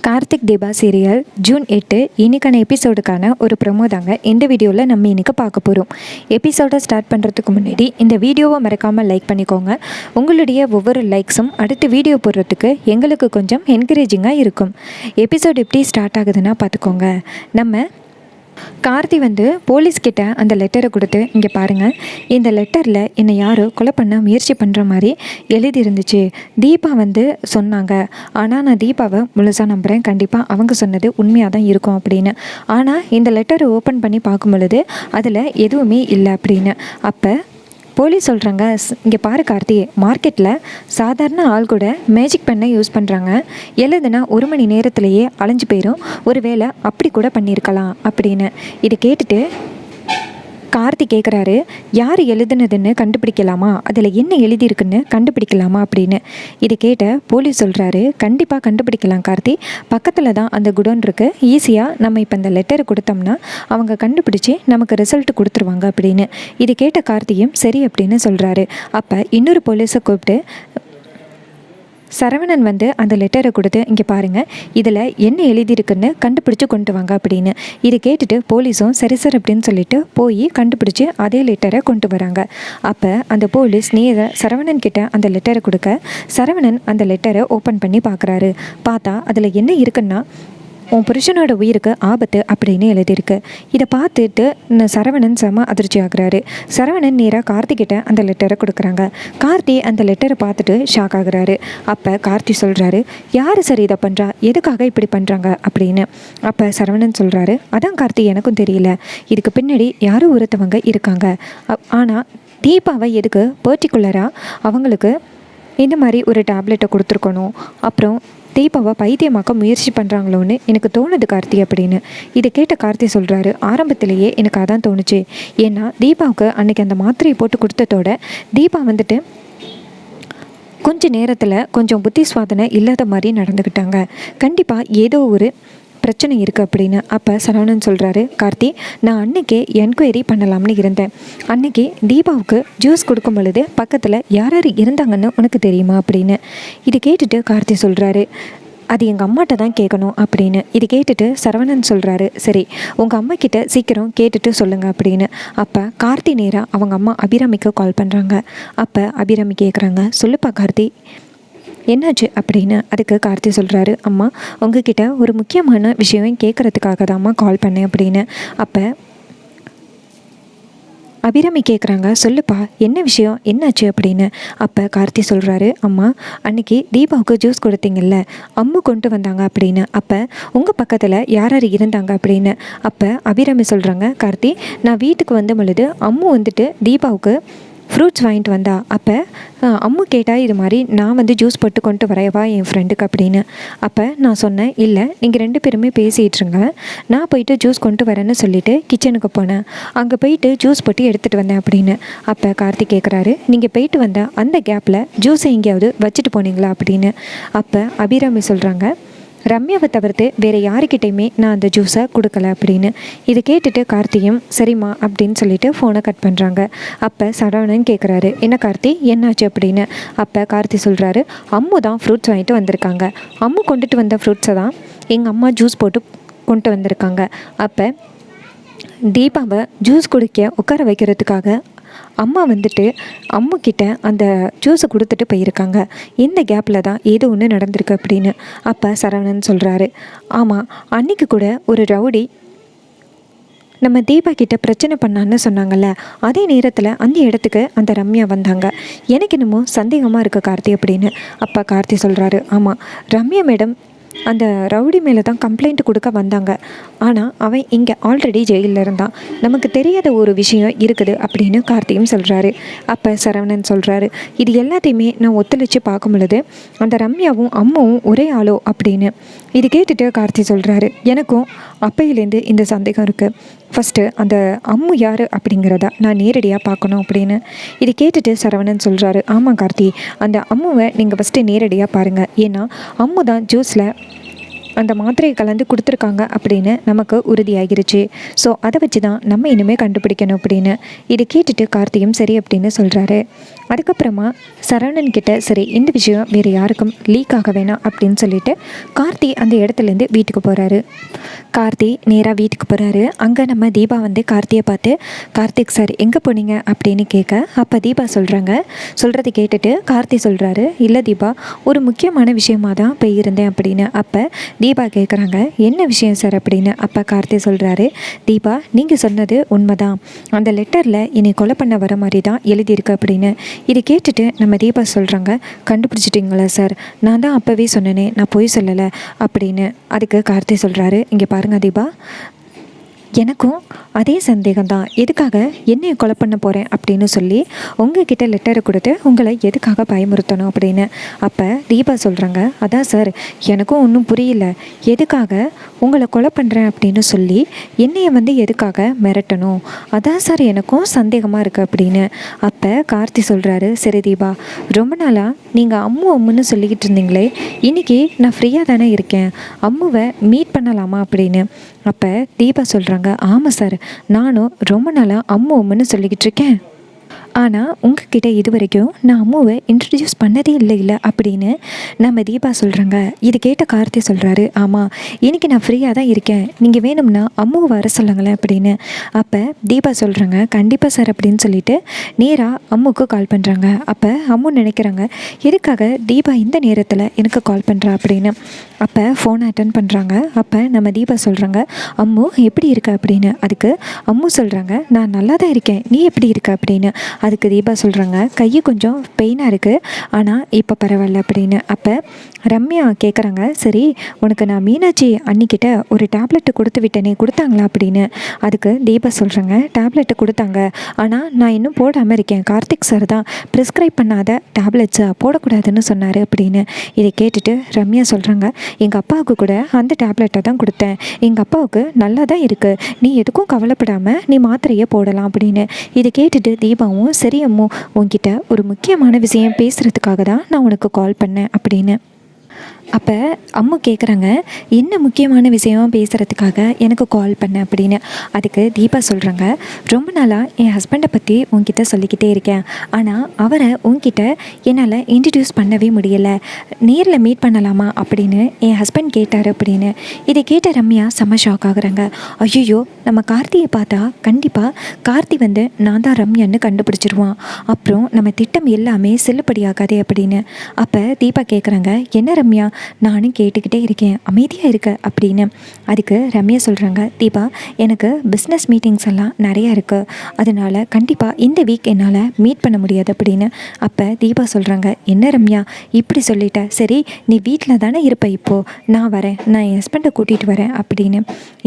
Karthik Deepa serial June 8 இன்னைக்கான எபிசோடுக்கான ஒரு promo தாங்க இந்த வீடியோவில் நம்ம இன்றைக்கி பார்க்க போகிறோம். எபிசோடை ஸ்டார்ட் பண்ணுறதுக்கு முன்னாடி இந்த வீடியோவை மறக்காமல் லைக் பண்ணிக்கோங்க. உங்களுடைய ஒவ்வொரு லைக்ஸும் அடுத்து வீடியோ போடுறதுக்கு எங்களுக்கு கொஞ்சம் என்கரேஜிங்காக இருக்கும். எபிசோடு எப்படி ஸ்டார்ட் ஆகுதுன்னா பார்த்துக்கோங்க. நம்ம கார்த்தி போலீஸ்கிட்ட அந்த லெட்டரை கொடுத்து, இங்கே பாருங்கள், இந்த லெட்டரில் என்னை யாரோ கொலை பண்ண முயற்சி பண்ணுற மாதிரி எழுதியிருந்துச்சு. தீபா சொன்னாங்க. ஆனால் நான் தீபாவை முழுசாக நம்புகிறேன். கண்டிப்பாக அவங்க சொன்னது உண்மையாக தான் இருக்கும் அப்படின்னு. ஆனால் இந்த லெட்டரை ஓப்பன் பண்ணி பார்க்கும் பொழுது அதில் எதுவுமே இல்லை அப்படின்னு. அப்போ போலீஸ் சொல்கிறாங்க, இங்கே பாரு கார்த்தி, மார்க்கெட்டில் சாதாரண ஆள் கூட மேஜிக் பெண்ணை யூஸ் பண்ணுறாங்க. எழுதுனா 1 மணி நேரத்துலேயே அலைஞ்சு போயிடும். ஒரு வேளை அப்படி கூட பண்ணியிருக்கலாம் அப்படின்னு. இதை கேட்டுட்டு கார்த்தி கேட்குறாரு, யார் எழுதுனதுன்னு கண்டுபிடிக்கலாமா, அதில் என்ன எழுதியிருக்குன்னு கண்டுபிடிக்கலாமா அப்படின்னு. இதை கேட்ட போலீஸ் சொல்கிறாரு, கண்டிப்பாக கண்டுபிடிக்கலாம் கார்த்தி, பக்கத்தில் தான் அந்த குடோன் இருக்குது. ஈஸியாக நம்ம இப்போ இந்த லெட்டரை கொடுத்தோம்னா அவங்க கண்டுபிடிச்சி நமக்கு ரிசல்ட் கொடுத்துருவாங்க அப்படின்னு. இதை கேட்ட கார்த்தியும் சரி அப்படின்னு சொல்கிறாரு. அப்போ இன்னொரு போலீஸை கூப்பிட்டு சரவணன் அந்த லெட்டரை கொடுத்து, இங்கே பாருங்கள், இதில் என்ன எழுதியிருக்குன்னு கண்டுபிடிச்சி கொண்டு வாங்க அப்படின்னு. இதை கேட்டுட்டு போலீஸும் சரி சார் அப்படின்னு சொல்லிட்டு போய் கண்டுபிடிச்சி அதே லெட்டரை கொண்டு வராங்க. அப்போ அந்த போலீஸ் நேராக சரவணன் கிட்ட அந்த லெட்டரை கொடுக்க, சரவணன் அந்த லெட்டரை ஓப்பன் பண்ணி பார்க்குறாரு. பார்த்தா அதில் என்ன இருக்குன்னா, உன் புருஷனோட உயிருக்கு ஆபத்து அப்படின்னு எழுதியிருக்கு. இதை பார்த்துட்டு சரவணன் செம அதிர்ச்சி ஆகுறாரு. சரவணன் நேராக கார்த்திகிட்ட அந்த லெட்டரை கொடுக்குறாங்க. கார்த்தி அந்த லெட்டரை பார்த்துட்டு ஷாக் ஆகுறாரு. அப்போ கார்த்தி சொல்கிறாரு, யார் சரி இதை பண்ணுறா, எதுக்காக இப்படி பண்ணுறாங்க அப்படின்னு. அப்போ சரவணன் சொல்கிறாரு, அதான் கார்த்தி எனக்கும் தெரியல, இதுக்கு பின்னாடி யாரும் ஒருத்தவங்க இருக்காங்க. ஆனால் தீபாவை எதுக்கு பர்டிகுலராக அவங்களுக்கு இந்த மாதிரி ஒரு டேப்லெட்டை கொடுத்துருக்கணும், அப்புறம் தீபாவை பைத்தியமாக்க முயற்சி பண்ணுறாங்களோன்னு எனக்கு தோணுது கார்த்தி அப்படின்னு. இதை கேட்ட கார்த்தி சொல்கிறாரு, ஆரம்பத்திலேயே எனக்கு அதான் தோணுச்சு. ஏன்னா தீபாவுக்கு அன்றைக்கி அந்த மாத்திரையை போட்டு கொடுத்ததோட தீபா கொஞ்சம் நேரத்தில் கொஞ்சம் புத்தி சுவாதனை இல்லாத மாதிரி நடந்துக்கிட்டாங்க. கண்டிப்பாக ஏதோ ஒரு பிரச்சனை இருக்குது அப்படின்னு. அப்போ சரவணன் சொல்கிறாரு, கார்த்தி, நான் அன்றைக்கே என்கொயரி பண்ணலாம்னு இருந்தேன். அன்றைக்கி தீபாவுக்கு ஜூஸ் கொடுக்கும் பொழுது பக்கத்தில் யார் யார் இருந்தாங்கன்னு உனக்கு தெரியுமா அப்படின்னு. இது கேட்டுட்டு கார்த்தி சொல்கிறாரு, அது எங்கள் அம்மாட்ட தான் கேட்கணும் அப்படின்னு. இது கேட்டுட்டு சரவணன் சொல்கிறாரு, சரி, உங்கள் அம்மா கிட்ட சீக்கிரம் கேட்டுட்டு சொல்லுங்கள் அப்படின்னு. அப்போ கார்த்தி நேராக அவங்க அம்மா அபிராமிக்கு கால் பண்ணுறாங்க. அப்போ அபிராமி கேட்குறாங்க, சொல்லுப்பா கார்த்தி, என்னாச்சு அப்படின்னு. அதுக்கு கார்த்தி சொல்கிறாரு, அம்மா, உங்ககிட்ட ஒரு முக்கியமான விஷயம் கேட்குறதுக்காக தான் அம்மா கால் பண்ணேன் அப்படின்னு. அப்போ அபிராமி கேட்குறாங்க, சொல்லுப்பா, என்ன விஷயம், என்னாச்சு அப்படின்னு. அப்போ கார்த்தி சொல்கிறாரு, அம்மா, அன்றைக்கி தீபாவுக்கு ஜூஸ் கொடுத்தீங்கல்ல, அம்மு கொண்டு வந்தாங்க அப்படின்னு. அப்போ உங்கள் பக்கத்தில் யார் யார் இருந்தாங்க அப்படின்னு. அப்போ அபிராமி சொல்கிறாங்க, கார்த்தி, நான் வீட்டுக்கு வந்த பொழுது அம்மு தீபாவுக்கு ஃப்ரூட்ஸ் வாங்கிட்டு வந்தா. அப்போ அம்மு கேட்டால், இது மாதிரி நான் ஜூஸ் போட்டு கொண்டு வரையவா என் ஃப்ரெண்டுக்கு அப்படின்னு. அப்போ நான் சொன்னேன், இல்லை, நீங்கள் 2 பேருமே பேசிகிட்ருங்க, நான் போயிட்டு ஜூஸ் கொண்டு வரேன்னு சொல்லிவிட்டு கிச்சனுக்கு போனேன். அங்கே போயிட்டு ஜூஸ் போட்டு எடுத்துகிட்டு வந்தேன் அப்படின்னு. அப்போ கார்த்திக் கேட்குறாரு, நீங்கள் போயிட்டு வந்த அந்த கேப்பில் ஜூஸை எங்கேயாவது வச்சுட்டு போனீங்களா அப்படின்னு. அப்போ அபிராமி சொல்கிறாங்க, ரம்யாவை தவிர்த்து வேறு யாருக்கிட்டையுமே நான் அந்த ஜூஸை கொடுக்கல அப்படின்னு. இதை கேட்டுட்டு கார்த்தியும் சரிம்மா அப்படின்னு சொல்லிட்டு ஃபோனை கட் பண்ணுறாங்க. அப்போ சரவணன் கேட்குறாரு, என்ன கார்த்தி, என்னாச்சு அப்படின்னு. அப்போ கார்த்தி சொல்கிறாரு, அம்மு தான் ஃப்ரூட்ஸ் வாங்கிட்டு வந்திருக்காங்க. அம்மு கொண்டுட்டு வந்த ஃப்ரூட்ஸை தான் எங்கள் அம்மா ஜூஸ் போட்டு கொண்டு வந்திருக்காங்க. அப்போ தீபாவை ஜூஸ் குடிக்க உட்கார வைக்கிறதுக்காக அம்மா அம்மு கிட்ட அந்த ஜூஸை கொடுத்துட்டு போயிருக்காங்க. இந்த கேப்பில் தான் ஏதோ ஒன்று நடந்திருக்கு அப்படின்னு. அப்போ சரவணன் சொல்கிறாரு, ஆமாம், அன்றைக்கி கூட ஒரு ரவுடி நம்ம தீபா கிட்ட பிரச்சனை பண்ணான்னு சொன்னாங்கல்ல, அதே நேரத்தில் அந்த இடத்துக்கு அந்த ரம்யா வந்தாங்க. எனக்கு என்னமோ சந்தேகமாக இருக்குது கார்த்தி அப்படின்னு. அப்போ கார்த்தி சொல்கிறாரு, ஆமாம், ரம்யா மேடம் அந்த ரவுடி மேலே தான் கம்ப்ளைண்ட் கொடுக்க வந்தாங்க. ஆனால் அவன் இங்கே ஆல்ரெடி ஜெயிலில் இருந்தான். நமக்கு தெரியாத ஒரு விஷயம் இருக்குது அப்படின்னு கார்த்தியும் சொல்கிறாரு. அப்போ சரவணன் சொல்கிறாரு, இது எல்லாத்தையுமே நான் ஒத்துழைச்சி பார்க்கும் பொழுது அந்த ரம்யாவும் அம்மாவும் ஒரே ஆளோ அப்படின்னு. இது கேட்டுட்டு கார்த்தி சொல்கிறாரு, எனக்கும் அப்பையிலேருந்து இந்த சந்தேகம் இருக்குது. ஃபஸ்ட்டு அந்த அம்மு யார் அப்படிங்கிறத நான் நேரடியாக பார்க்கணும் அப்படின்னு. இது கேட்டுட்டு சரவணன் சொல்கிறாரு, ஆமாம் கார்த்தி, அந்த அம்முவை நீங்கள் ஃபஸ்ட்டு நேரடியாக பாருங்கள். ஏன்னா அம்மு தான் ஜூஸில் அந்த மாத்திரையை கலந்து கொடுத்துருக்காங்க அப்படின்னு நமக்கு உறுதியாகிருச்சு. ஸோ அதை வச்சு தான் நம்ம இனிமேல் கண்டுபிடிக்கணும் அப்படின்னு. இது கேட்டுட்டு கார்த்தியும் சரி அப்படின்னு சொல்கிறாரு. அதுக்கப்புறமா சரவணன் கிட்ட சரி இந்த விஷயம் வேறு யாருக்கும் லீக் ஆக வேணாம் அப்படின்னு சொல்லிட்டு கார்த்தி அந்த இடத்துலேருந்து வீட்டுக்கு போகிறாரு. கார்த்தி நேராக வீட்டுக்கு போகிறாரு. அங்கே நம்ம தீபா வந்து கார்த்தியை பார்த்து, கார்த்திக் சார் எங்கே போனீங்க அப்படின்னு கேட்க, அப்போ தீபா சொல்கிறத கேட்டுட்டு கார்த்தி சொல்கிறாரு, இல்லை தீபா ஒரு முக்கியமான விஷயமாக தான் போய் இருந்தேன் அப்படின்னு. அப்போ தீபா கேட்குறாங்க, என்ன விஷயம் சார் அப்படின்னு. அப்போ கார்த்தி சொல்கிறாரு, தீபா நீங்கள் சொன்னது உண்மைதான், அந்த லெட்டரில் என்னை கொலை பண்ண வர மாதிரி தான் எழுதியிருக்கு அப்படின்னு. இது கேட்டுட்டு நம்ம தீபா சொல்கிறாங்க, கண்டுபிடிச்சிட்டிங்களா சார், நான் தான் அப்போவே சொன்னேனே நான் பொய் சொல்லலை அப்படின்னு. அதுக்கு கார்த்தி சொல்கிறாரு, இங்கே பாருங்க தீபா, எனக்கும் அதே சந்தேகம்தான், எதுக்காக என்னையை கொலை பண்ண போகிறேன் அப்படின்னு சொல்லி உங்ககிட்ட லெட்டரை கொடுத்து உங்களை எதுக்காக பயமுறுத்தணும் அப்படின்னு. அப்போ தீபா சொல்கிறாங்க, அதான் சார் எனக்கும் ஒன்றும் புரியல, எதுக்காக உங்களை கொலை பண்ணுறேன் அப்படின்னு சொல்லி என்னையை வந்து எதுக்காக மிரட்டணும், அதான் சார் எனக்கும் சந்தேகமாக இருக்குது அப்படின்னு. அப்போ கார்த்தி சொல்கிறாரு, சரி தீபா, ரொம்ப நாளாக நீங்கள் அம்முன்னு சொல்லிக்கிட்டு இருந்தீங்களே, இன்றைக்கி நான் ஃப்ரீயாக தானே இருக்கேன், அம்முவை மீட் பண்ணலாமா அப்படின்னு. அப்போ தீபா சொல்கிறாங்க, ஆமாம் சார், நானும் ரொம்ப நாளாக அம்முன்னு சொல்லிக்கிட்டு இருக்கேன், ஆனால் உங்ககிட்ட இது வரைக்கும் நான் அம்முவை இன்ட்ரடியூஸ் பண்ணதே இல்லை அப்படின்னு நம்ம தீபா சொல்கிறாங்க. இது கேட்ட கார்த்தி சொல்கிறாரு, ஆமாம் இன்றைக்கி நான் ஃப்ரீயாக தான் இருக்கேன், நீங்கள் வேணும்னா அம்முவை வர சொல்லுங்களேன் அப்படின்னு. அப்போ தீபா சொல்கிறாங்க, கண்டிப்பாக சார் அப்படின்னு சொல்லிட்டு நேராக அம்முக்கு கால் பண்ணுறாங்க. அப்போ அம்மு நினைக்கிறாங்க, எதுக்காக தீபா இந்த நேரத்தில் எனக்கு கால் பண்ணுறா அப்படின்னு. அப்போ ஃபோனை அட்டன் பண்ணுறாங்க. அப்போ நம்ம தீபா சொல்கிறாங்க, அம்மு எப்படி இருக்க அப்படின்னு. அதுக்கு அம்மு சொல்கிறாங்க, நான் நல்லா தான் இருக்கேன், நீ எப்படி இருக்க அப்படின்னு. அதுக்கு தீபா சொல்கிறாங்க, கையை கொஞ்சம் பெயினாக இருக்குது, ஆனால் இப்போ பரவாயில்ல அப்படின்னு. அப்போ ரம்யா கேட்குறாங்க, சரி உனக்கு நான் மீனாட்சி அன்னிக்கிட்ட ஒரு டேப்லெட்டு கொடுத்து விட்டேனே, கொடுத்தாங்களா அப்படின்னு. அதுக்கு தீபா சொல்கிறாங்க, டேப்லெட்டு கொடுத்தாங்க, ஆனால் நான் இன்னும் போடாமல் இருக்கேன், கார்த்திக் சார் தான் ப்ரிஸ்கிரைப் பண்ணாத டேப்லெட்ஸை போடக்கூடாதுன்னு சொன்னார் அப்படின்னு. இதை கேட்டுட்டு ரம்யா சொல்கிறாங்க, எங்கள் அப்பாவுக்கு கூட அந்த டேப்லெட்டை தான் கொடுத்தேன், எங்கள் அப்பாவுக்கு நல்லா தான் இருக்குது, நீ எதுக்கும் கவலைப்படாமல் நீ மாத்திரையே போடலாம் அப்படின்னு. இதை கேட்டுட்டு தீபாவும், சரி அம்மு, உன்கிட்ட ஒரு முக்கியமான விஷயம் பேசுகிறதுக்காக தான் நான் உனக்கு கால் பண்ணேன் அப்படின்னு. அப்போ அம்மு கேட்குறாங்க, என்ன முக்கியமான விஷயம் பேசுகிறதுக்காக எனக்கு கால் பண்ண அப்படின்னு. அதுக்கு தீபா சொல்கிறாங்க, ரொம்ப நாளாக என் ஹஸ்பண்டை பற்றி உன்கிட்ட சொல்லிக்கிட்டே இருக்கேன், ஆனால் அவரை உன்கிட்ட என்னால் இன்ட்ரடியூஸ் பண்ணவே முடியலை, நேரில் மீட் பண்ணலாமா அப்படின்னு என் ஹஸ்பண்ட் கேட்டார் அப்படின்னு. இதை கேட்ட ரம்யா செம்ம ஷாக் ஆகுறாங்க. ஐயோ, நம்ம கார்த்தியை பார்த்தா கண்டிப்பாக கார்த்தி வந்து நான் தான் ரம்யான்னு கண்டுபிடிச்சிருவான், அப்புறம் நம்ம திட்டம் எல்லாமே செல்லுபடியாகாதே அப்படின்னு. அப்போ தீபா கேட்குறாங்க, என்ன ரம்யா, நானும் கேட்டுக்கிட்டே இருக்கேன், அமைதியாக இருக்க அப்படின்னு. அதுக்கு ரம்யா சொல்கிறாங்க, தீபா எனக்கு பிஸ்னஸ் மீட்டிங்ஸ் எல்லாம் நிறையா இருக்குது, அதனால் கண்டிப்பாக இந்த வீக் என்னால் மீட் பண்ண முடியாது அப்படின்னு. அப்போ தீபா சொல்கிறாங்க, என்ன ரம்யா இப்படி சொல்லிட்ட, சரி நீ வீட்டில் தானே இருப்ப, இப்போது நான் வரேன், நான் என் ஹஸ்பண்டை கூட்டிகிட்டு வரேன் அப்படின்னு.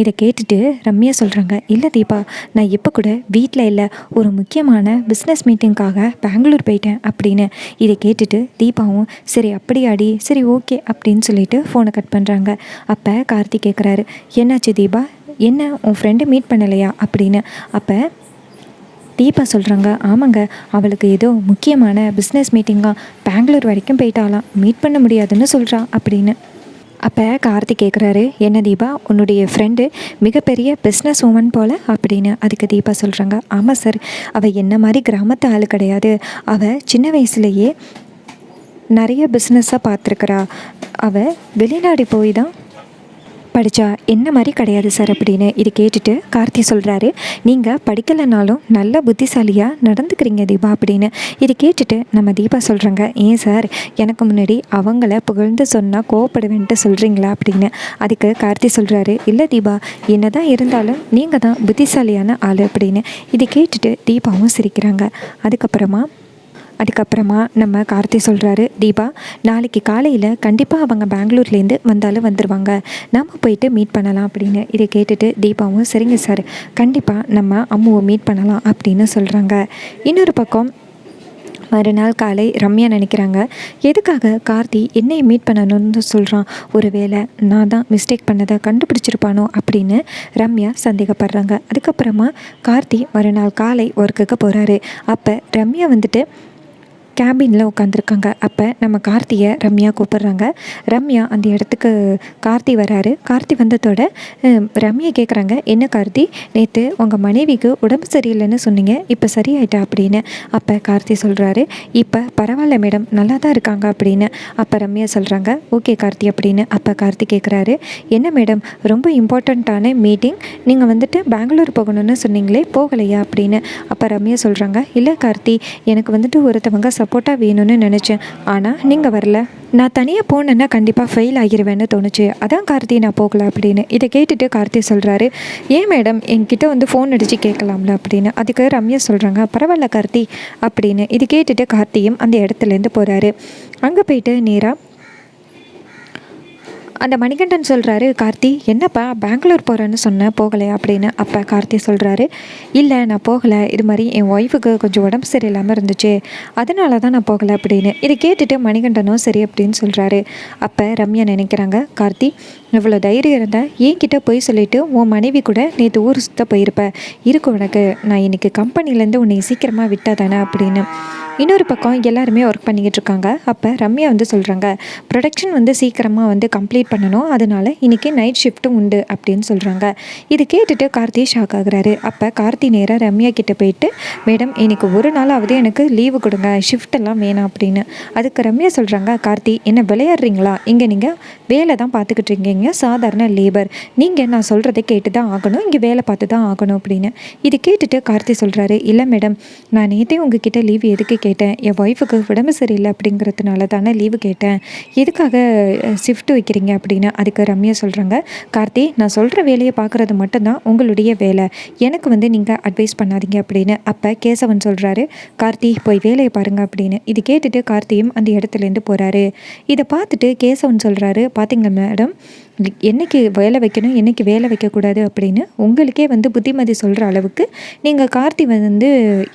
இதை கேட்டுட்டு ரம்யா சொல்கிறாங்க, இல்லை தீபா, நான் இப்போ கூட வீட்டில் இல்லை, ஒரு முக்கியமான பிஸ்னஸ் மீட்டிங்காக பெங்களூர் போயிட்டேன் அப்படின்னு. இதை கேட்டுட்டு தீபாவும், சரி அப்படியாடி, சரி ஓகே அப்படின்னு சொல்லிட்டு ஃபோனை கட் பண்ணுறாங்க. அப்போ கார்த்தி கேட்குறாரு, என்னாச்சு தீபா, என்ன உன் ஃப்ரெண்டு மீட் பண்ணலையா அப்படின்னு. அப்போ தீபா சொல்கிறாங்க, ஆமாங்க, அவளுக்கு ஏதோ முக்கியமான பிஸ்னஸ் மீட்டிங்காக பெங்களூர் வரைக்கும் போயிட்டாலாம், மீட் பண்ண முடியாதுன்னு சொல்கிறா அப்படின்னு. அப்போ கார்த்தி கேட்குறாரு, என்ன தீபா, உன்னுடைய ஃப்ரெண்டு மிகப்பெரிய பிஸ்னஸ் உமன் போல் அப்படின்னு. அதுக்கு தீபா சொல்கிறாங்க, ஆமாம் சார், அவள் என்ன மாதிரி கிராமத்து ஆள் கிடையாது, அவள் சின்ன வயசுலேயே நிறைய பிஸ்னஸாக பார்த்துருக்குறா, அவள் வெளிநாடு போய் தான் படித்தா, என்ன மாதிரி கிடையாது சார் அப்படின்னு. இது கேட்டுட்டு கார்த்தி சொல்கிறாரு, நீங்கள் படிக்கலைனாலும் நல்ல புத்திசாலியாக நடந்துக்கிறீங்க தீபா அப்படின்னு. இது கேட்டுட்டு நம்ம தீபா சொல்கிறாங்க, ஏன் சார் எனக்கு முன்னாடி அவங்கள புகழ்ந்து சொன்னால் கோவப்படுவேன்ட்டு சொல்கிறீங்களா அப்படின்னு. அதுக்கு கார்த்தி சொல்கிறாரு, இல்லை தீபா, என்ன தான் இருந்தாலும் நீங்கள் தான் புத்திசாலியான ஆள் அப்படின்னு. இது கேட்டுட்டு தீபாவும் சிரிக்கிறாங்க. அதுக்கப்புறமா நம்ம கார்த்தி சொல்கிறாரு, தீபா நாளைக்கு காலையில் கண்டிப்பாக அவங்க பெங்களூர்லேருந்து வந்தாலும் வந்துடுவாங்க, நம்ம போயிட்டு மீட் பண்ணலாம் அப்படின்னு. இதை கேட்டுட்டு தீபாவும், சரிங்க சார், கண்டிப்பாக நம்ம அம்முவை மீட் பண்ணலாம் அப்படின்னு சொல்கிறாங்க. இன்னொரு பக்கம் மறுநாள் காலை ரம்யா நினைக்கிறாங்க, எதுக்காக கார்த்தி என்னை மீட் பண்ணணும்னு சொல்கிறான், ஒருவேளை நான் தான் மிஸ்டேக் பண்ணதை கண்டுபிடிச்சிருப்பானோ அப்படின்னு ரம்யா சந்தேகப்படுறாங்க. அதுக்கப்புறமா கார்த்தி மறுநாள் காலை ஒர்க்குக்கு போகிறாரு. அப்போ ரம்யா வந்துட்டு கேபினில் உட்காந்துருக்காங்க. அப்போ நம்ம கார்த்தியை ரம்யா கூப்பிட்றாங்க. ரம்யா அந்த இடத்துக்கு கார்த்தி வராரு. கார்த்தி வந்ததோட ரம்யா கேட்குறாங்க, என்ன கார்த்தி, நேற்று உங்கள் மனைவிக்கு உடம்பு சரியில்லைன்னு சொன்னீங்க, இப்போ சரியாயிட்டா அப்படின்னு. அப்போ கார்த்தி சொல்கிறாரு, இப்போ பரவாயில்ல மேடம், நல்லா தான் இருக்காங்க அப்படின்னு. அப்போ ரம்யா சொல்கிறாங்க, ஓகே கார்த்தி அப்படின்னு. அப்போ கார்த்தி கேட்குறாரு, என்ன மேடம் ரொம்ப இம்பார்ட்டண்ட்டான மீட்டிங், நீங்கள் வந்துட்டு பெங்களூர் போகணும்னு சொன்னீங்களே, போகலையா அப்படின்னு. அப்போ ரம்யா சொல்கிறாங்க, இல்லை கார்த்தி, எனக்கு வந்துட்டு ஒருத்தவங்க சப்போர்ட்டாக வேணும்னு நினச்சேன், ஆனால் நீங்கள் வரல. நான் தனியாக போனேன்னா கண்டிப்பாக ஃபெயில் ஆகிருவேன்னு தோணுச்சு, அதான் கார்த்தி நான் போகல அப்படின்னு. இதை கேட்டுட்டு கார்த்தி சொல்கிறாரு, ஏன் மேடம் என்கிட்ட வந்து ஃபோன் அடித்து கேட்கலாம்ல அப்படின்னு. அதுக்கு ரம்யா சொல்கிறாங்க, பரவாயில்ல கார்த்தி அப்படின்னு. இது கேட்டுட்டு கார்த்தியும் அந்த இடத்துலேருந்து போகிறாரு. அங்கே போயிட்டு நேராக அந்த மணிகண்டன் சொல்கிறாரு, கார்த்தி என்னப்பா பெங்களூர் போகிறேன்னு சொன்னேன், போகலை அப்படின்னு. அப்போ கார்த்தி சொல்கிறாரு, இல்லை நான் போகலை, இது மாதிரி என் ஒய்ஃபுக்கு கொஞ்சம் உடம்பு சரியில்லாமல் இருந்துச்சு, அதனால தான் நான் போகலை அப்படின்னு. இதை கேட்டுட்டு மணிகண்டனும் சரி அப்படின்னு சொல்கிறாரு. அப்போ ரம்யா நினைக்கிறாங்க, கார்த்தி இவ்வளோ தைரியம் இருந்தால் என்கிட்ட போய் சொல்லிவிட்டு உன் மனைவி கூட நேற்று ஊர் சுற்ற போயிருப்ப, இருக்கு உனக்கு, நான் இன்றைக்கி கம்பெனிலேருந்து உன்னை சீக்கிரமாக விட்டா தானே அப்படின்னு. இன்னொரு பக்கம் எல்லாருமே ஒர்க் பண்ணிக்கிட்டு இருக்காங்க. அப்போ ரம்யா வந்து சொல்கிறாங்க, ப்ரொடக்ஷன் வந்து சீக்கிரமாக வந்து கம்ப்ளீட் பண்ணணும், அதனால் இன்றைக்கி நைட் ஷிஃப்ட்டும் உண்டு அப்படின்னு சொல்கிறாங்க. இது கேட்டுட்டு கார்த்தி ஷாக் ஆகுறாரு. அப்போ கார்த்தி நேராக ரம்யா கிட்டே போயிட்டு, மேடம் இன்றைக்கி ஒரு நாளாவது எனக்கு லீவு கொடுங்க, ஷிஃப்டெல்லாம் வேணாம் அப்படின்னு. அதுக்கு ரம்யா சொல்கிறாங்க, கார்த்தி என்ன விளையாடுறீங்களா, இங்கே நீங்கள் வேலை தான் பார்த்துக்கிட்டு இருக்கீங்க, சாதாரண லேபர், நீங்கள் நான் சொல்கிறத கேட்டு தான் ஆகணும், இங்கே வேலை பார்த்து தான் ஆகணும் அப்படின்னு. இது கேட்டுட்டு கார்த்தி சொல்கிறாரு, இல்லை மேடம் நான் நேற்றே உங்ககிட்ட லீவு எதுக்கு கேட்டேன், என் ஒய்ஃபுக்கு உடம்பு சரியில்லை அப்படிங்கிறதுனால தானே லீவு கேட்டேன், எதுக்காக ஷிஃப்ட் வைக்கிறீங்க அப்படின்னு. அதுக்கு ரம்யா சொல்கிறாங்க, கார்த்தி நான் சொல்கிற வேலையை பார்க்குறது மட்டும்தான் உங்களுடைய வேலை, எனக்கு வந்து நீங்கள் அட்வைஸ் பண்ணாதீங்க அப்படின்னு. அப்போ கேசவன் சொல்கிறாரு, கார்த்தி போய் வேலையை பாருங்க அப்படின்னு. இது கேட்டுட்டு கார்த்தியும் அந்த இடத்துலேருந்து போகிறாரு. இதை பார்த்துட்டு கேசவன் சொல்கிறாரு, பார்த்தீங்க மேடம் என்னைக்கு வேலை வைக்கணும் என்னைக்கு வேலை வைக்கக்கூடாது அப்படின்னு உங்களுக்கே வந்து புத்திமதி சொல்கிற அளவுக்கு நீங்கள் கார்த்தி வந்து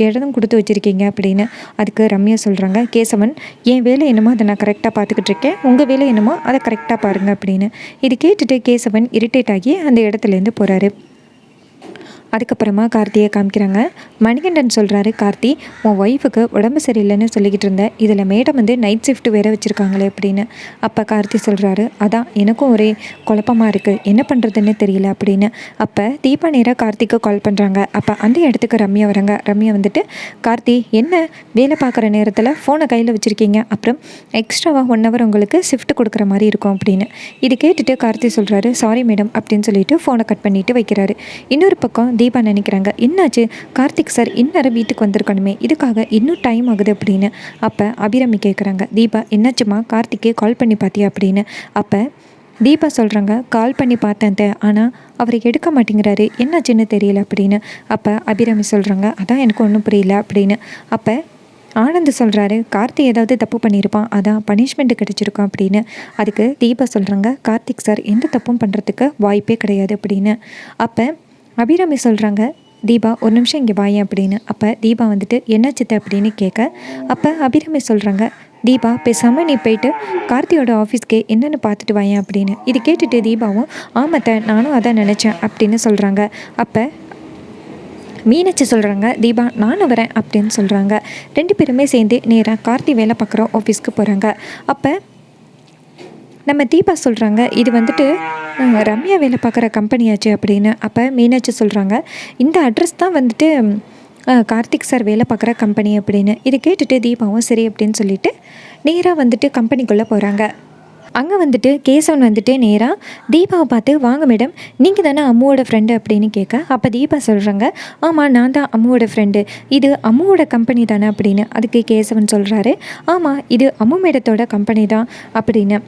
இடம் கொடுத்து வச்சுருக்கீங்க அப்படின்னு. அதுக்கு ரம்யா சொல்கிறாங்க, கேசவன் என் வேலை என்னமோ அதை நான் கரெக்டாக பார்த்துக்கிட்டு இருக்கேன், உங்கள் வேலை என்னமோ அதை கரெக்டாக பாருங்கள் அப்படின்னு. இது கேட்டுட்டு கேசவன் இரிட்டேட் ஆகி அந்த இடத்துலேருந்து போகிறாரு. அதுக்கப்புறமா கார்த்தியை காமிக்கிறாங்க. மணிகண்டன் சொல்கிறாரு, கார்த்தி உன் ஒய்ஃபுக்கு உடம்பு சரியில்லைன்னு சொல்லிக்கிட்டு இருந்தேன், இதில் மேடம் வந்து நைட் ஷிஃப்ட் வேறு வச்சுருக்காங்களே அப்படின்னு. அப்போ கார்த்தி சொல்கிறாரு, அதான் எனக்கும் ஒரே குழப்பமாக இருக்குது, என்ன பண்ணுறதுன்னு தெரியல அப்படின்னு. அப்போ தீபா நேராக கார்த்திக்கு கால் பண்ணுறாங்க. அப்போ அந்த இடத்துக்கு ரம்யா வராங்க. ரம்யா வந்துட்டு, கார்த்தி என்ன வேலை பார்க்குற நேரத்தில் ஃபோனை கையில் வச்சுருக்கீங்க, அப்புறம் எக்ஸ்ட்ராவாக 1 hour உங்களுக்கு ஷிஃப்ட் கொடுக்குற மாதிரி இருக்கும் அப்படின்னு. இது கேட்டுட்டு கார்த்தி சொல்கிறாரு, சாரி மேடம் அப்படின்னு சொல்லிட்டு ஃபோனை கட் பண்ணிவிட்டு வைக்கிறாரு. இன்னொரு பக்கம் தீபா நினைக்கிறாங்க, என்னாச்சு கார்த்திக் சார் இந்நேரம் வீட்டுக்கு வந்திருக்கணுமே, இதுக்காக இன்னும் டைம் ஆகுது அப்படின்னு. அப்போ அபிராமி கேட்குறாங்க, தீபா என்னாச்சுமா கார்த்திக்கு கால் பண்ணி பார்த்தியா அப்படின்னு. அப்போ தீபா சொல்கிறாங்க, கால் பண்ணி பார்த்தேன், ஆனால் அவர் எடுக்க மாட்டேங்கிறாரு, என்னாச்சுன்னு தெரியல அப்படின்னு. அப்போ அபிராமி சொல்கிறாங்க, அதான் எனக்கு ஒன்றும் புரியல அப்படின்னு. அப்போ ஆனந்த் சொல்கிறாரு, கார்த்தி ஏதாவது தப்பு பண்ணியிருப்பான், அதான் பனிஷ்மெண்ட் கிடச்சிருக்கோம் அப்படின்னு. அதுக்கு தீபா சொல்கிறாங்க, கார்த்திக் சார் எந்த தப்பும் பண்ணுறதுக்கு வாய்ப்பே கிடையாது அப்படின்னு. அப்போ அபிராமி சொல்கிறாங்க, தீபா ஒரு நிமிஷம் இங்கே வாயேன் அப்படின்னு. அப்போ தீபா வந்துட்டு என்ன சித்த அப்படின்னு கேட்க, அப்போ அபிராமி சொல்கிறாங்க, தீபா பேசாமல் நீ போயிட்டு கார்த்தியோட ஆஃபீஸ்க்கு என்னென்னு பார்த்துட்டு வாயேன் அப்படின்னு. இது கேட்டுட்டு தீபாவும் ஆமாத்த நானும் அதான் நினச்சேன் அப்படின்னு சொல்கிறாங்க. அப்போ மீனாட்சி சொல்கிறாங்க, தீபா நானும் வரேன் அப்படின்னு சொல்கிறாங்க. 2 பேருமே சேர்ந்து நேராக கார்த்தி வேலை பார்க்குற ஆஃபீஸ்க்கு போகிறாங்க. அப்போ நம்ம தீபா சொல்கிறாங்க, இது வந்துட்டு ரம்யா வேலை பார்க்குற கம்பெனியாச்சு அப்படின்னு. அப்போ மீனாட்சி சொல்கிறாங்க, இந்த அட்ரஸ் தான் வந்துட்டு கார்த்திக் சார் வேலை பார்க்குற கம்பெனி அப்படின்னு. இது கேட்டுட்டு தீபாவும் சரி அப்படின்னு சொல்லிட்டு நேராக வந்துட்டு கம்பெனிக்குள்ளே போகிறாங்க. அங்கே வந்துட்டு கேசவன் வந்துட்டு நேராக தீபாவை பார்த்து, வாங்க மேடம் நீங்கள் தானே அம்முவோட ஃப்ரெண்டு அப்படின்னு கேட்க, அப்போ தீபா சொல்கிறாங்க, ஆமாம் நான் தான் அம்முவோட ஃப்ரெண்டு, இது அம்முவோட கம்பெனி தானே அப்படின்னு. அதுக்கு கேசவன் சொல்கிறாரு, ஆமாம் இது அம்மு மேடத்தோட கம்பெனி தான் அப்படின்னு.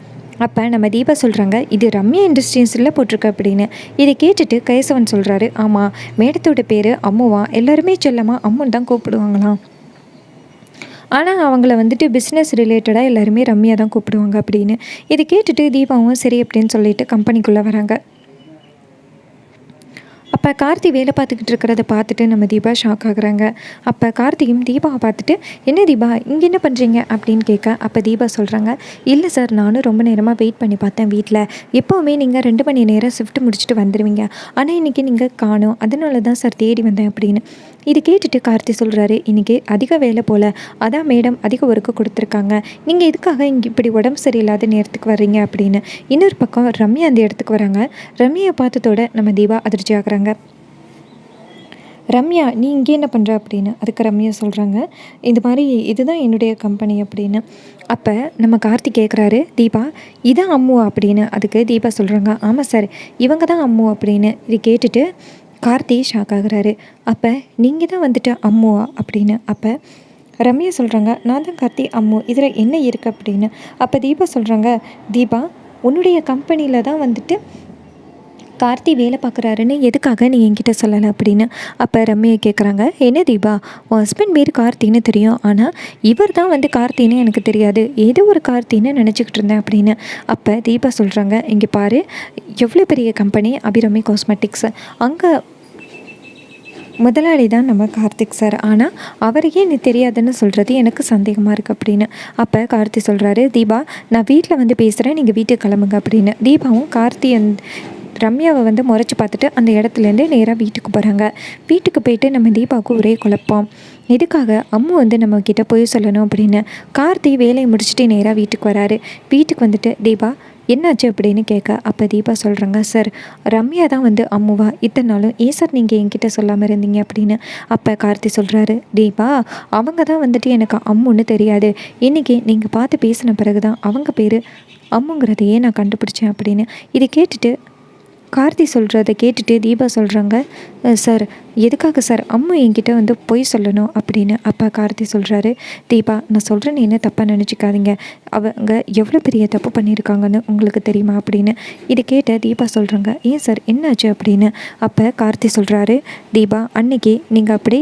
அப்போ நம்ம தீபா சொல்கிறாங்க, இது ரம்யா இண்டஸ்ட்ரீஸில் போட்டிருக்கு அப்படின்னு. இதை கேட்டுட்டு கேசவன் சொல்கிறாரு, ஆமாம் மேடத்தோட பேர் அம்முவா, எல்லாருமே செல்லமாக அம்முன்னு தான் கூப்பிடுவாங்களாம், ஆனால் அவங்கள வந்துட்டு பிஸ்னஸ் ரிலேட்டடாக எல்லாருமே ரம்யா தான் கூப்பிடுவாங்க அப்படின்னு. இதை கேட்டுட்டு தீபாவும் சரி அப்படின்னு சொல்லிட்டு கம்பெனிக்குள்ளே வராங்க. அப்போ கார்த்தி வேலை பார்த்துக்கிட்டு இருக்கிறத பார்த்துட்டு நம்ம தீபா ஷாக் ஆகுறாங்க. அப்போ கார்த்தியும் தீபாவை பார்த்துட்டு, என்ன தீபா இங்கே என்ன பண்ணுறீங்க அப்படின்னு கேட்க, அப்போ தீபா சொல்கிறாங்க, இல்லை சார் நானும் ரொம்ப நேரமாக வெயிட் பண்ணி பார்த்தேன், வீட்டில் எப்போவுமே நீங்கள் 2 மணி நேரம் ஷிஃப்ட் முடிச்சுட்டு வந்துடுவீங்க, ஆனால் இன்றைக்கி நீங்கள் காணோம், அதனால தான் சார் தேடி வந்தேன் அப்படின்னு. இது கேட்டுட்டு கார்த்தி சொல்கிறாரு, இன்றைக்கி அதிக வேலை போல், அதான் மேடம் அதிக ஒர்க்கு கொடுத்துருக்காங்க, நீங்கள் எதுக்காக இங்கே இப்படி உடம்பு சரியில்லாத நேரத்துக்கு வர்றீங்க அப்படின்னு. இன்னொரு பக்கம் ரம்யா அந்த இடத்துக்கு வராங்க. ரம்யாவை பார்த்ததோட நம்ம தீபா அதிர்ச்சி ஆகுறாங்க. ரம்யா, நீ இங்கே என்ன பண்ணுற அப்படின்னு. அதுக்கு ரம்யா சொல்கிறாங்க, இந்த மாதிரி இதுதான் என்னுடைய கம்பெனி அப்படின்னு. அப்போ நம்ம கார்த்தி கேட்குறாரு, தீபா இதான் அம்முவா அப்படின்னு. அதுக்கு தீபா சொல்கிறாங்க, ஆமாம் சார், இவங்க தான் அம்மு அப்படின்னு. இது கேட்டுட்டு கார்த்தி ஷாக் ஆகுறாரு. அப்போ நீங்கள் தான் வந்துட்டு அம்முவா அப்படின்னு. அப்போ ரம்யா சொல்கிறாங்க, நான் தான் கார்த்தி அம்மு, இதில் என்ன இருக்குது அப்படின்னு. அப்போ தீபா சொல்கிறாங்க, தீபா உன்னுடைய கம்பெனியில் தான் வந்துட்டு கார்த்தி வேலை பார்க்குறாருன்னு எதுக்காக நீ என்கிட்ட சொல்லலை அப்படின்னு. அப்போ ரம்யா கேட்குறாங்க, என்ன தீபா, உன் ஹஸ்பண்ட் பேர் கார்த்தின்னு தெரியும், ஆனால் இவர் தான் வந்து கார்த்தின்னு எனக்கு தெரியாது, ஏதோ ஒரு கார்த்தின்னு நினச்சிக்கிட்டு இருந்தேன் அப்படின்னு. அப்போ தீபா சொல்கிறாங்க, இங்கே பாரு, எவ்வளோ பெரிய கம்பெனி அபிராமி காஸ்மெட்டிக்ஸ், அங்கே முதலாளி தான் நம்ம கார்த்திக் சார், ஆனால் அவரையே நீ தெரியாதுன்னு சொல்கிறது எனக்கு சந்தேகமாக இருக்குது அப்படின்னு. அப்போ கார்த்தி சொல்கிறாரு, தீபா நான் வீட்டில் வந்து பேசுகிறேன், நீங்கள் வீட்டுக்கு கிளம்புங்க அப்படின்னு. தீபாவும் கார்த்தி ரம்யாவை வந்து முறைச்சி பார்த்துட்டு அந்த இடத்துலேருந்து நேராக வீட்டுக்கு போகிறாங்க. வீட்டுக்கு போயிட்டு நம்ம தீபாவுக்கு ஒரே குழப்பம், எதுக்காக அம்மு வந்து நம்மக்கிட்ட போய் சொல்லணும் அப்படின்னு. கார்த்தி வேலையை முடிச்சுட்டு நேராக வீட்டுக்கு வராரு. வீட்டுக்கு வந்துட்டு தீபா என்னாச்சு அப்படின்னு கேட்க, அப்போ தீபா சொல்கிறாங்க, சார் ரம்யா தான் வந்து அம்முவா, இத்தனை நாளும் ஏன் சார் நீங்கள் என்கிட்ட சொல்லாமல் இருந்தீங்க அப்படின்னு. அப்போ கார்த்தி சொல்கிறாரு, தீபா அவங்க தான் வந்துட்டு எனக்கு அம்முன்னு தெரியாது, இன்றைக்கி நீங்கள் பார்த்து பேசின பிறகு தான் அவங்க பேர் அம்முங்கிறதையே நான் கண்டுபிடிச்சேன் அப்படின்னு. இதை கேட்டுட்டு கார்த்தி சொல்கிறத கேட்டுட்டு தீபா சொல்கிறாங்க, சார் எதுக்காக சார் அம்மு என்கிட்ட வந்து பொய் சொல்லணும் அப்படின்னு. அப்போ கார்த்தி சொல்கிறாரு, தீபா நான் சொல்கிறேன்னு என்ன தப்பாக நினச்சிக்காதீங்க, அவங்க எவ்வளோ பெரிய தப்பு பண்ணியிருக்காங்கன்னு உங்களுக்கு தெரியுமா அப்படின்னு. இது கேட்ட தீபா சொல்கிறாங்க, ஏன் சார் என்னாச்சு அப்படின்னு. அப்போ கார்த்தி சொல்கிறாரு, தீபா அன்னைக்கு நீங்கள் அப்படி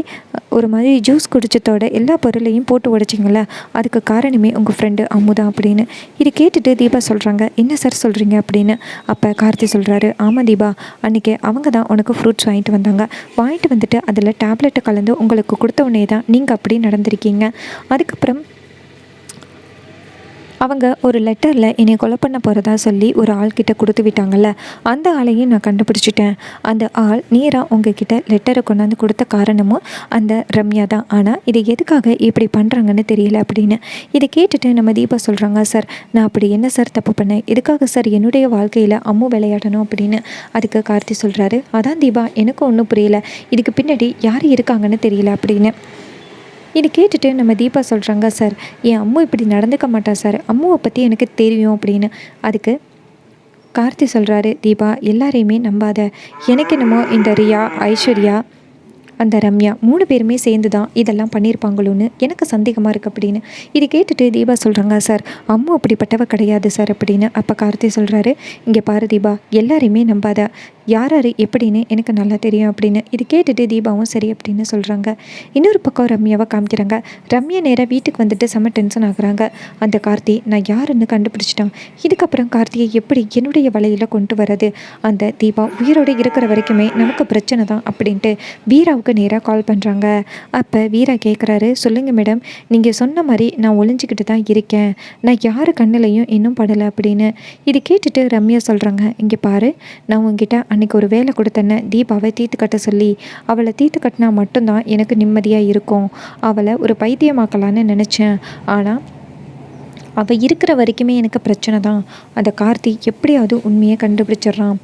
ஒரு மாதிரி ஜூஸ் குடிச்சதோட எல்லா பொருளையும் போட்டு உடைச்சிங்கள, அதுக்கு காரணமே உங்கள் ஃப்ரெண்டு அம்முதான் அப்படின்னு. இது கேட்டுட்டு தீபா சொல்கிறாங்க, என்ன சார் சொல்கிறீங்க அப்படின்னு. அப்போ கார்த்தி சொல்கிறாரு, ஆமாம் தீபா, அன்றைக்கி அவங்க தான் உனக்கு ஃப்ரூட்ஸ் வாங்கிட்டு வந்துட்டு அதில் டேப்லெட்டை கலந்து உங்களுக்கு கொடுத்த உடனே தான் நீங்கள் அப்படி நடந்திருக்கீங்க. அதுக்கப்புறம் அவங்க ஒரு லெட்டரில் என்னை கொலை பண்ண போகிறதா சொல்லி ஒரு ஆள்கிட்ட கொடுத்து விட்டாங்கள்ல, அந்த ஆளையும் நான் கண்டுபிடிச்சிட்டேன். அந்த ஆள் நேராக உங்ககிட்ட லெட்டரை கொண்டாந்து கொடுத்த காரணமும் அந்த ரம்யா தான். ஆனால் இது எதுக்காக இப்படி பண்ணுறாங்கன்னு தெரியல அப்படின்னு. இதை கேட்டுட்டு நம்ம தீபா சொல்கிறாங்க, சார் நான் அப்படி என்ன சார் தப்பு பண்ணேன், எதுக்காக சார் என்னுடைய வாழ்க்கையில் அம்மு விளையாடணும் அப்படின்னு. அதுக்கு கார்த்தி சொல்கிறாரு, அதான் தீபா எனக்கும் ஒன்றும் புரியல, இதுக்கு பின்னாடி யார் இருக்காங்கன்னு தெரியல அப்படின்னு. இது கேட்டுட்டு நம்ம தீபா சொல்கிறாங்க, சார் என் அம்மு இப்படி நடந்துக்க மாட்டா சார், அம்முவை பற்றி எனக்கு தெரியும் அப்படின்னு. அதுக்கு கார்த்தி சொல்கிறாரு, தீபா எல்லாரையுமே நம்பாத, எனக்கு என்னமோ இந்த ரியா, ஐஸ்வர்யா, அந்த ரம்யா 3 பேருமே சேர்ந்து தான் இதெல்லாம் பண்ணியிருப்பாங்களோன்னு எனக்கு சந்தேகமாக இருக்குது அப்படின்னு. இது கேட்டுட்டு தீபா சொல்கிறாங்க, சார் அம்மு அப்படிப்பட்டவ கிடையாது சார் அப்படின்னு. அப்போ கார்த்தி சொல்கிறாரு, இங்கே பாரு தீபா, எல்லாரையுமே நம்பாத, யார் எப்படின்னு எனக்கு நல்லா தெரியும் அப்படின்னு. இது கேட்டுட்டு தீபாவும் சரி அப்படின்னு சொல்கிறாங்க. இன்னொரு பக்கம் ரம்யாவை காமிக்கிறாங்க. ரம்யா நேராக வீட்டுக்கு வந்துட்டு செம்ம டென்ஷன் ஆகுறாங்க. அந்த கார்த்தி நான் யாருன்னு கண்டுபிடிச்சிட்டான், இதுக்கப்புறம் கார்த்தியை எப்படி என்னுடைய வலையில் கொண்டு வரது, அந்த தீபா உயிரோடு இருக்கிற வரைக்குமே நமக்கு பிரச்சனை தான் அப்படின்ட்டு வீராவுக்கு நேராக கால் பண்ணுறாங்க. அப்போ வீரா கேட்குறாரு, சொல்லுங்கள் மேடம், நீங்கள் சொன்ன மாதிரி நான் ஒளிஞ்சிக்கிட்டு தான் இருக்கேன், நான் யார் கண்ணிலையும் இன்னும் படலை அப்படின்னு. இது கேட்டுட்டு ரம்யா சொல்கிறாங்க, இங்கே பாரு, நான் உங்ககிட்ட அன்றைக்கி ஒரு வேலை கொடுத்தேன்னு தீபாவை தீர்த்து கட்ட சொல்லி, அவளை தீர்த்து கட்டினா மட்டும்தான் எனக்கு நிம்மதியாக இருக்கும், அவளை ஒரு பைத்தியமாக்கலான்னு நினச்சேன், ஆனால் அவள் இருக்கிற வரைக்குமே எனக்கு பிரச்சனை தான், அந்த கார்த்தி எப்படியாவது உண்மையை கண்டுபிடிச்சிட்றான்,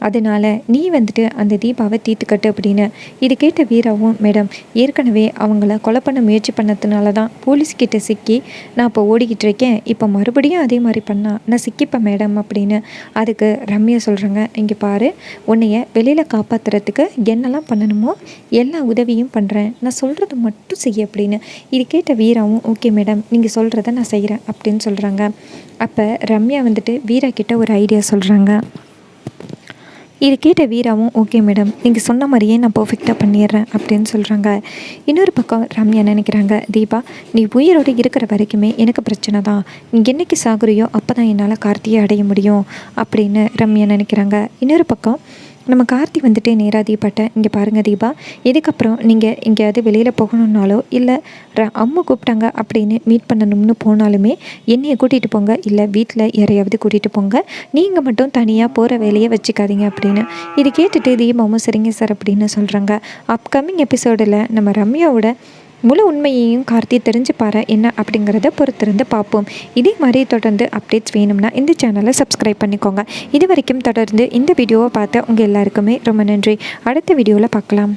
அதனால் நீ வந்துட்டு அந்த தீபாவை தீர்த்துக்கட்டு அப்படின்னு. இது கேட்ட வீராவும், மேடம் ஏற்கனவே அவங்கள கொலை பண்ண முயற்சி பண்ணதுனால தான் போலீஸ்கிட்ட சிக்கி நான் இப்போ ஓடிக்கிட்டு இருக்கேன், இப்போ மறுபடியும் அதே மாதிரி பண்ணால் நான் சிக்கிப்பேன் மேடம் அப்படின்னு. அதுக்கு ரம்யா சொல்கிறாங்க, இங்கே பாரு, உன்னைய வெளியில் காப்பாற்றுறதுக்கு என்னெல்லாம் பண்ணணுமோ எல்லா உதவியும் பண்ணுறேன், நான் சொல்கிறத மட்டும் செய்ய அப்படின்னு. இது கேட்ட வீராவும், ஓகே மேடம், நீங்கள் சொல்கிறத நான் செய்கிறேன் அப்படின்னு சொல்கிறாங்க. அப்போ ரம்யா வந்துட்டு வீரா கிட்ட ஒரு ஐடியா சொல்கிறாங்க. இது கேட்ட வீராவும், ஓகே மேடம், நீங்கள் சொன்ன மாதிரியே நான் பர்ஃபெக்டாக பண்ணிடுறேன் அப்படின்னு சொல்கிறாங்க. இன்னொரு பக்கம் ரம்யா நினைக்கிறாங்க, தீபா நீ உயிரோடு இருக்கிற வரைக்குமே எனக்கு பிரச்சனை தான், நீ என்றைக்கு சாகுறியோ அப்போ தான் என்னால் கார்த்தியை அடைய முடியும் அப்படின்னு ரம்யா நினைக்கிறாங்க. இன்னொரு பக்கம் நம்ம கார்த்தி வந்துட்டு நேராக தீபாட்ட, இங்கே பாருங்கள் தீபா, இதுக்கப்புறம் நீங்கள் எங்கேயாவது வெளியில் போகணுன்னாலோ இல்லை அம்மா கூப்பிட்டாங்க அப்படின்னு மீட் பண்ணணும்னு போனாலுமே என்னையை கூட்டிகிட்டு போங்க, இல்லை வீட்டில் யாரையாவது கூட்டிகிட்டு போங்க, நீங்கள் மட்டும் தனியாக போகிற வேலையை வச்சுக்காதீங்க அப்படின்னு. இது கேட்டுட்டு தீபாவும் சரிங்க சார் அப்படின்னு சொல்கிறாங்க. அப்கமிங் எபிசோடில் நம்ம ரம்யாவோட முழு உண்மையையும் கார்த்தி தெரிஞ்சுப்பார என்ன அப்படிங்கிறத பொறுத்திருந்து பார்ப்போம். இதே மாதிரி தொடர்ந்து அப்டேட்ஸ் வேணும்னா இந்த சேனலை சப்ஸ்கிரைப் பண்ணிக்கோங்க. இது வரைக்கும் தொடர்ந்து இந்த வீடியோவை பார்த்த உங்கள் எல்லாருக்குமே ரொம்ப நன்றி. அடுத்த வீடியோவில் பார்க்கலாம்.